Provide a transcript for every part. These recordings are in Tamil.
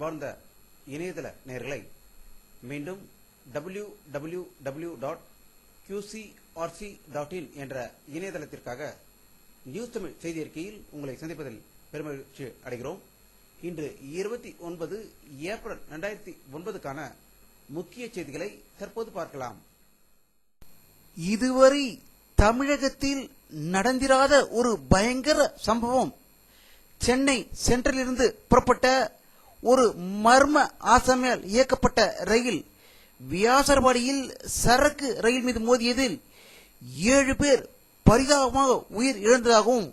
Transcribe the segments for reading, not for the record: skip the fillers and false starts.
அன்பார்ந்த இணையதள நேயர்களை மீண்டும் www.qcrc.in என்ற இணையதளத்திற்காக நியூஸ் தமிழ் செய்தி அறிக்கையில் உங்களை சந்திப்பதில் பெருமகிழ்ச்சி அடைகிறோம். இன்று 29 ஏப்ரல் 2009க்கான முக்கிய செய்திகளை தற்போது பார்க்கலாம். இதுவரை தமிழகத்தில் நடந்திராத ஒரு பயங்கர சம்பவம். சென்னை சென்ட்ரலிலிருந்து புறப்பட்ட ஒரு மர்ம ஆசாமியால் இயக்கப்பட்ட ரயில் வியாசர்பாடியில் சரக்கு ரயில் மீது மோதியதில் 7 பேர் பரிதாபமாக உயிர் இழந்ததாகவும்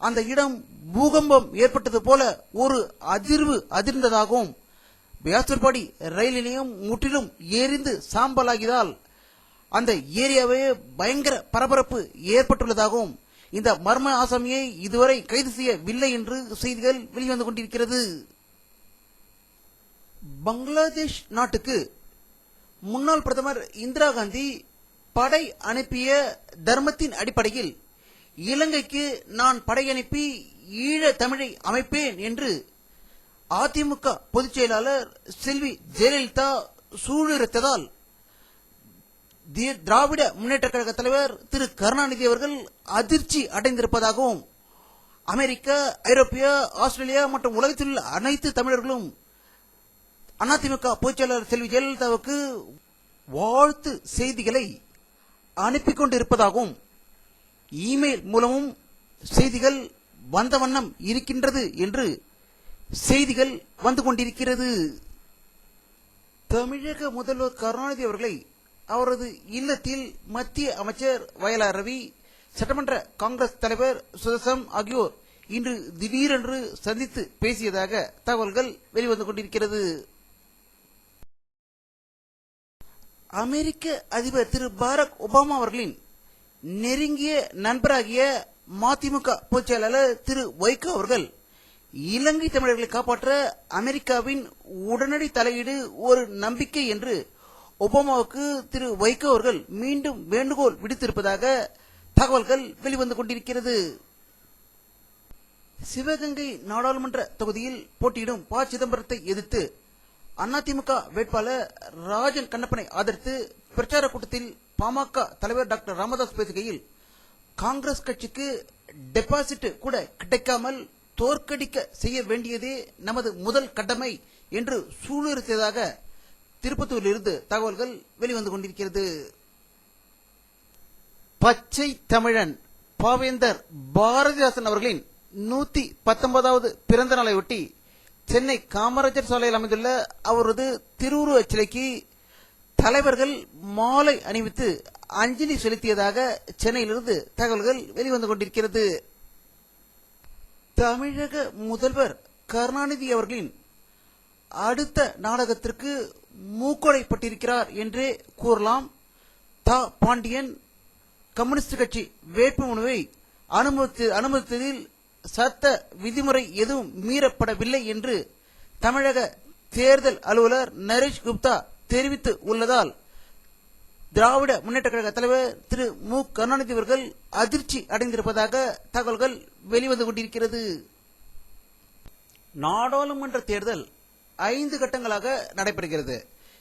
அந்த இடம் பூகம்பம் ஏற்பட்டது போல ஒரு அதிர்வு அதிர்ந்ததாகவும் வியாசர்பாடி ரயில் நிலையம் முற்றிலும் எரிந்து சாம்பலாகியதால் அந்த ஏரியாவே பயங்கர பரபரப்பு ஏற்பட்டுள்ளதாகவும் இந்த மர்ம ஆசாமியை இதுவரை கைது செய்யவில்லை என்று செய்திகள் வெளிவந்து கொண்டிருக்கிறது. பங்களாதேஷ் நாட்டுக்கு முன்னாள் பிரதமர் இந்திரா காந்தி படை அனுப்பிய தர்மத்தின் அடிப்படையில் இலங்கைக்கு நான் படை அனுப்பி ஈழ தமிழை அமைப்பேன் என்று அதிமுக பொதுச் செயலாளர் செல்வி ஜெயலலிதா சூளுரைத்ததால் திராவிட முன்னேற்ற கழக தலைவர் திரு கருணாநிதி அவர்கள் அதிர்ச்சி அடைந்திருப்பதாகவும் அமெரிக்கா, ஐரோப்பியா, ஆஸ்திரேலியா மற்றும் உலகத்தில் உள்ள அனைத்து தமிழர்களும் அதிமுக பொதுச் செயலாளர் செல்வி ஜெயலலிதாவுக்கு வாழ்த்து செய்திகளை அனுப்பி கொண்டிருப்பதாகவும் இமெயில் மூலமும் செய்திகள் வந்த வண்ணம் இருக்கின்றது என்று செய்திகள் வந்து கொண்டிருக்கிறது. தமிழக முதல்வர் கருணாநிதி அவர்களை அவரது இல்லத்தில் மத்திய அமைச்சர் வயலார் ரவி, சட்டமன்ற காங்கிரஸ் தலைவர் சுதர்சன் ஆகியோர் இன்று திடீரென்று சந்தித்து பேசியதாக தகவல்கள் வெளிவந்து கொண்டிருக்கிறது. அமெரிக்க அதிபர் திரு பாரக் ஒபாமா அவர்களின் நெருங்கிய நண்பராகிய மதிமுக பொதுச் செயலாளர் திரு வைகோ அவர்கள் இலங்கை தமிழர்களை காப்பாற்ற அமெரிக்காவின் உடனடி தலையீடு ஒரு நம்பிக்கை என்று ஒபாமாவுக்கு திரு வைகோ அவர்கள் மீண்டும் வேண்டுகோள் விடுத்திருப்பதாக தகவல்கள் வெளிவந்து கொண்டிருக்கிறது. சிவகங்கை நாடாளுமன்ற தொகுதியில் போட்டியிடும் ப. சிதம்பரத்தை எதிர்த்து அதிமுக வேட்பாளர் ராஜன் கண்ணப்பனை ஆதரித்து பிரச்சார கூட்டத்தில் பாமக தலைவர் டாக்டர் ராமதாஸ் பேசுகையில், காங்கிரஸ் கட்சிக்கு டெபாசிட் கூட கிடைக்காமல் தோற்கடிக்க செய்ய வேண்டியதே நமது முதல் கடமை என்று சூளுரைத்ததாக திருப்பத்தூரிலிருந்து தகவல்கள் வெளிவந்து கொண்டிருக்கிறது. பச்சை தமிழன் பாவேந்தர் பாரதிதாசன் அவர்களின் 119வது பிறந்த நாளையொட்டி சென்னை காமராஜர் சாலையில் அமைந்துள்ள அவரது திருவுருவச் சிலைக்கு தலைவர்கள் மாலை அணிவித்து அஞ்சலி செலுத்தியதாக சென்னையிலிருந்து தகவல்கள் வெளிவந்து கொண்டிருக்கிறது. தமிழக முதல்வர் கருணாநிதி அவர்களின் அடுத்த நாடகத்திற்கு மூக்கொடைப்பட்டிருக்கிறார் என்றே கூறலாம். தா. பாண்டியன் கம்யூனிஸ்ட் கட்சி வேட்புமனுவை அனுமதித்ததில் சட்ட விதிமுறை எதுவும் மீறப்படவில்லை என்று தமிழக தேர்தல் அலுவலர் நரேஷ் குப்தா தெரிவித்து உள்ளதால் திராவிட முன்னேற்ற கழக தலைவர் திரு மு. கருணாநிதி அவர்கள் அதிர்ச்சி அடைந்திருப்பதாக தகவல்கள் வெளிவந்து கொண்டிருக்கிறது. நாடாளுமன்ற தேர்தல் 5 கட்டங்களாக நடைபெறுகிறது.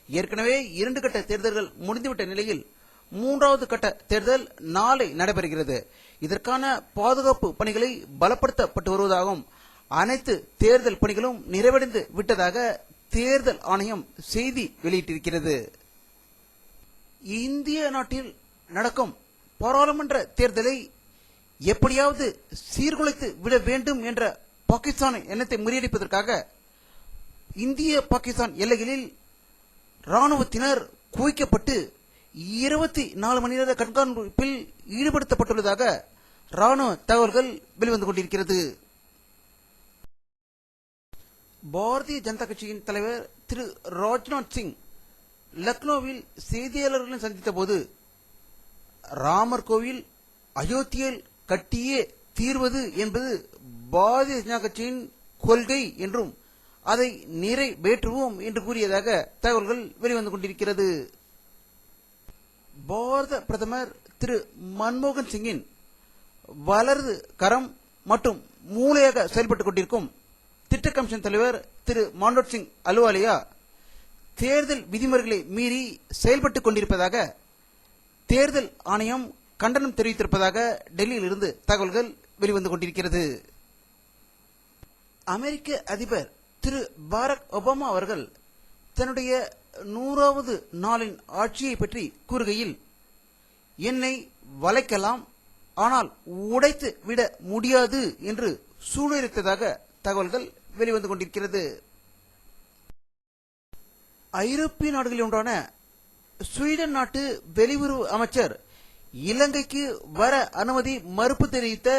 ஏற்கனவே 2 கட்ட தேர்தல்கள் முடிந்துவிட்ட நிலையில் 3வது கட்ட தேர்தல் நாளை நடைபெறுகிறது. இதற்கான பாதுகாப்பு பணிகளை பலப்படுத்தப்பட்டு வருவதாகவும் அனைத்து தேர்தல் பணிகளும் நிறைவடைந்து விட்டதாக தேர்தல் ஆணையம் செய்தி வெளியிட்டிருக்கிறது. இந்திய நாட்டில் நடக்கும் பாராளுமன்ற தேர்தலை எப்படியாவது சீர்குலைத்து விட வேண்டும் என்ற பாகிஸ்தான் எண்ணத்தை முறியடிப்பதற்காக இந்திய பாகிஸ்தான் எல்லைகளில் ராணுவத்தினர் குவிக்கப்பட்டு 24 மணி நேர கண்காணிப்பில் ஈடுபடுத்தப்பட்டுள்ளதாக ராணுவ தகவல்கள் வெளிவந்து கொண்டிருக்கிறது. பாரதிய ஜனதா கட்சியின் தலைவர் திரு ராஜ்நாத் சிங் லக்னோவில் செய்தியாளர்களை சந்தித்த போது, ராமர் கோவில் அயோத்தியில் கட்டியே தீர்வது என்பது பாரதிய ஜனதா கட்சியின் கொள்கை என்றும் அதை நிறைவேற்றுவோம் என்று கூறியதாக தகவல்கள் வெளிவந்து கொண்டிருக்கிறது. பாரத பிரதமர் திரு மன்மோகன் சிங்கின் வலது கரம் மற்றும் மூளையாக செயல்பட்டுக் கொண்டிருக்கும் திட்ட கமிஷன் தலைவர் திரு மான்ரோட் சிங் அலுவாலியா தேர்தல் விதிமுறைகளை மீறி செயல்பட்டுக் கொண்டிருப்பதாக தேர்தல் ஆணையம் கண்டனம் தெரிவித்திருப்பதாக டெல்லியில் இருந்து தகவல்கள் வெளிவந்து கொண்டிருக்கிறது. அமெரிக்க அதிபர் திரு பாரக் ஒபாமா அவர்கள் தன்னுடைய 100வது நாளின் ஆட்சியை பற்றி கூறுகையில், என்னை வளைக்கலாம், ஆனால் உடைத்து விட முடியாது என்று சூளுரைத்ததாக தகவல்கள் வெளிவந்து கொண்டிருக்கிறது. ஐரோப்பிய நாடுகளில் ஒன்றான ஸ்வீடன் நாட்டு வெளியுறவு அமைச்சர் இலங்கைக்கு வர அனுமதி மறுப்பு தெரிவித்த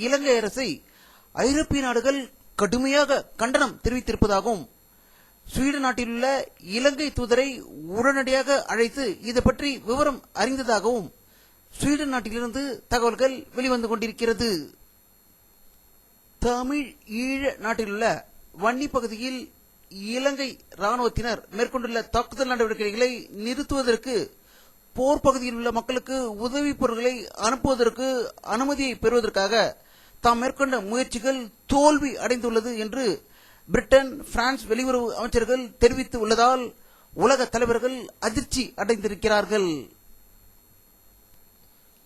இலங்கை அரசை ஐரோப்பிய நாடுகள் கடுமையாக கண்டனம் தெரிவித்திருப்பதாகவும், ஸ்வீடன் நாட்டில் உள்ள இலங்கை தூதரை உடனடியாக அழைத்து இது பற்றி விவரம் அறிந்ததாகவும் ஸ்வீடன் நாட்டிலிருந்து தகவல்கள் வெளிவந்து கொண்டிருக்கிறது. தமிழ் ஈழ நாட்டிலுள்ள வன்னி பகுதியில் இலங்கை ராணுவத்தினர் மேற்கொண்டுள்ள தாக்குதல் நடவடிக்கைகளை நிறுத்துவதற்கு போர் பகுதியில் உள்ள மக்களுக்கு உதவிப் பொருட்களை அனுப்புவதற்கு அனுமதியை பெறுவதற்காக தாம் மேற்கொண்ட முயற்சிகள் தோல்வி அடைந்துள்ளது என்று பிரிட்டன், பிரான்ஸ் வெளியுறவு அமைச்சர்கள் தெரிவித்து உள்ளதால் உலக தலைவர்கள் அதிர்ச்சி அடைந்திருக்கிறார்கள்.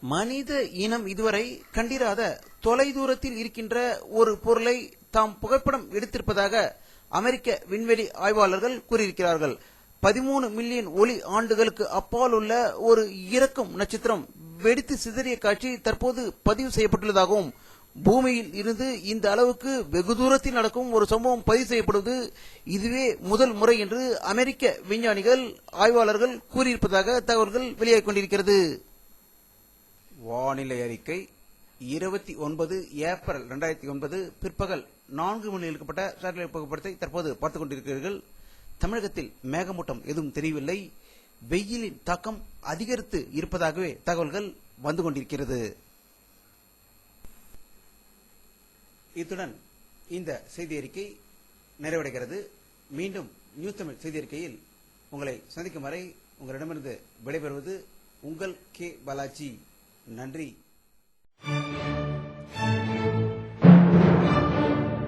மனித இனம் இதுவரை கண்டிராத தொலைதூரத்தில் இருக்கின்ற ஒரு பொருளை தாம் புகைப்படம் எடுத்திருப்பதாக அமெரிக்க விண்வெளி ஆய்வாளர்கள் கூறியிருக்கிறார்கள். 13 மில்லியன் ஒளி ஆண்டுகளுக்கு அப்பால் உள்ள ஒரு இறக்கும் நட்சத்திரம் வெடித்து சிதறிய காட்சி தற்போது பதிவு செய்யப்பட்டுள்ளதாகவும், பூமியில் இருந்து இந்த அளவுக்கு வெகு தூரத்தில் நடக்கும் ஒரு சம்பவம் பதிவு செய்யப்படுவது இதுவே முதல் முறை என்று அமெரிக்க விஞ்ஞானிகள் ஆய்வாளர்கள் கூறியிருப்பதாக தகவல்கள் வெளியாகிக் கொண்டிருக்கிறது. வானிலை அறிக்கை 29 ஏப்ரல் 2009 பிற்பகல் 4 மணி எடுக்கப்பட்ட சேட்டலைட் புகைப்படத்தை தற்போது பார்த்துக் கொண்டிருக்கிறீர்கள். தமிழகத்தில் மேகமூட்டம் எதுவும் தெரியவில்லை. வெயிலின் தாக்கம் அதிகரித்து இருப்பதாகவே தகவல்கள் வந்து கொண்டிருக்கிறது. இத்துடன் இந்த செய்தி அறிக்கை நிறைவடைகிறது. மீண்டும் நியூஸ் தமிழ் செய்தி அறிக்கையில் உங்களை சந்திக்கும் வரை உங்களிடமிருந்து விடைபெறுவது உங்கள் கே பாலாஜி. நன்றி.